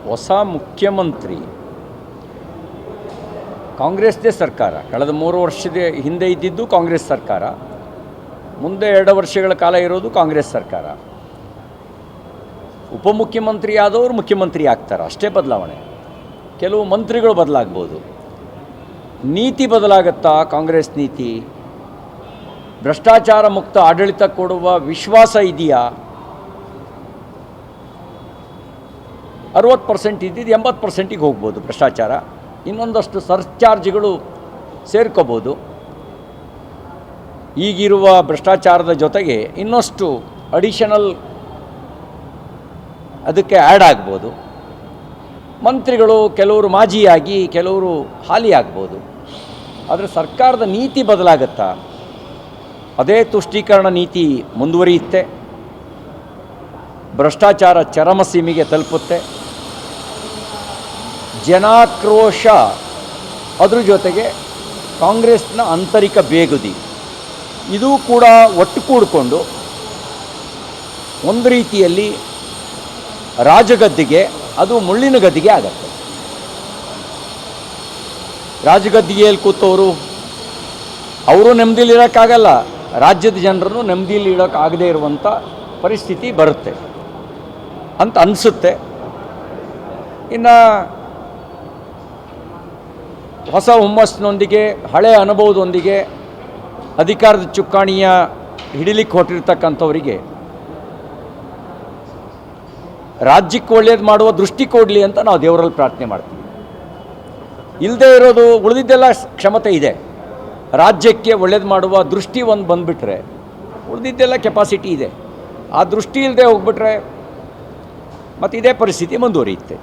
ಹೊಸ ಮುಖ್ಯಮಂತ್ರಿ ಕಾಂಗ್ರೆಸ್ದೇ ಸರ್ಕಾರ. ಕಳೆದ 3 ವರ್ಷದ ಹಿಂದೆ ಇದ್ದಿದ್ದು ಕಾಂಗ್ರೆಸ್ ಸರ್ಕಾರ, ಮುಂದೆ 2 ವರ್ಷಗಳ ಕಾಲ ಇರೋದು ಕಾಂಗ್ರೆಸ್ ಸರ್ಕಾರ. ಉಪಮುಖ್ಯಮಂತ್ರಿ ಆದವರು ಮುಖ್ಯಮಂತ್ರಿ ಆಗ್ತಾರೆ, ಅಷ್ಟೇ ಬದಲಾವಣೆ. ಕೆಲವು ಮಂತ್ರಿಗಳು ಬದಲಾಗ್ಬೋದು. ನೀತಿ ಬದಲಾಗುತ್ತಾ? ಕಾಂಗ್ರೆಸ್ ನೀತಿ ಭ್ರಷ್ಟಾಚಾರ ಮುಕ್ತ ಆಡಳಿತ ಕೊಡುವ ವಿಶ್ವಾಸ ಇದೆಯಾ? 60% ಇದ್ದಿದ್ದು 80%ಗೆ ಹೋಗ್ಬೋದು ಭ್ರಷ್ಟಾಚಾರ. ಇನ್ನೊಂದಷ್ಟು ಸರ್ಚಾರ್ಜ್ಗಳು ಸೇರ್ಕೋಬೋದು. ಈಗಿರುವ ಭ್ರಷ್ಟಾಚಾರದ ಜೊತೆಗೆ ಇನ್ನಷ್ಟು ಅಡಿಷನಲ್ ಅದಕ್ಕೆ ಆ್ಯಡ್ ಆಗ್ಬೋದು. ಮಂತ್ರಿಗಳು ಕೆಲವರು ಮಾಜಿಯಾಗಿ ಕೆಲವರು ಹಾಲಿ ಆಗ್ಬೋದು. ಆದರೆ ಸರ್ಕಾರದ ನೀತಿ ಬದಲಾಗುತ್ತಾ? ಅದೇ ತುಷ್ಟೀಕರಣ ನೀತಿ ಮುಂದುವರಿಯುತ್ತೆ, ಭ್ರಷ್ಟಾಚಾರ ಚರಮಸೀಮೆಗೆ ತಲುಪುತ್ತೆ, ಜನಾಕ್ರೋಶ, ಅದ್ರ ಜೊತೆಗೆ ಕಾಂಗ್ರೆಸ್ನ ಆಂತರಿಕ ಬೇಗುದಿ ಇದು ಕೂಡ ಒಟ್ಟು ಕೂಡಿಕೊಂಡು ಒಂದು ರೀತಿಯಲ್ಲಿ ರಾಜಗದ್ದಿಗೆ, ಅದು ಮುಳ್ಳಿನ ಗದ್ದಿಗೆ ಆಗತ್ತೆ. ರಾಜಗದ್ದಿಗೆಯಲ್ಲಿ ಕೂತವರು ಅವರು ನೆಮ್ಮದಿಲಿರೋಕ್ಕಾಗಲ್ಲ, ರಾಜ್ಯದ ಜನರನ್ನು ನೆಮ್ಮದಿಯಲ್ಲಿ ಇಡೋಕ್ಕಾಗದೇ ಇರುವಂಥ ಪರಿಸ್ಥಿತಿ ಬರುತ್ತೆ ಅಂತ ಅನಿಸುತ್ತೆ. ಇನ್ನು ಹೊಸ ಹುಮ್ಮಸ್ಸಿನೊಂದಿಗೆ, ಹಳೆಯ ಅನುಭವದೊಂದಿಗೆ ಅಧಿಕಾರದ ಚುಕ್ಕಾಣಿಯ ಹಿಡಿಲಿಕ್ಕೆ ಹೊರಟಿರ್ತಕ್ಕಂಥವರಿಗೆ ರಾಜ್ಯಕ್ಕೆ ಒಳ್ಳೇದು ಮಾಡುವ ದೃಷ್ಟಿ ಕೊಡಲಿ ಅಂತ ನಾವು ದೇವರಲ್ಲಿ ಪ್ರಾರ್ಥನೆ ಮಾಡ್ತೀವಿ. ಇಲ್ಲದೇ ಇರೋದು ಉಳಿದಿದ್ದೆಲ್ಲ ಕ್ಷಮತೆ ಇದೆ. ರಾಜ್ಯಕ್ಕೆ ಒಳ್ಳೇದು ಮಾಡುವ ದೃಷ್ಟಿ ಒಂದು ಬಂದುಬಿಟ್ರೆ ಉಳಿದಿದ್ದೆಲ್ಲ ಕೆಪಾಸಿಟಿ ಇದೆ. ಆ ದೃಷ್ಟಿ ಇಲ್ಲದೆ ಹೋಗ್ಬಿಟ್ರೆ ಮತ್ತು ಇದೇ ಪರಿಸ್ಥಿತಿ ಮುಂದುವರಿಯುತ್ತೆ.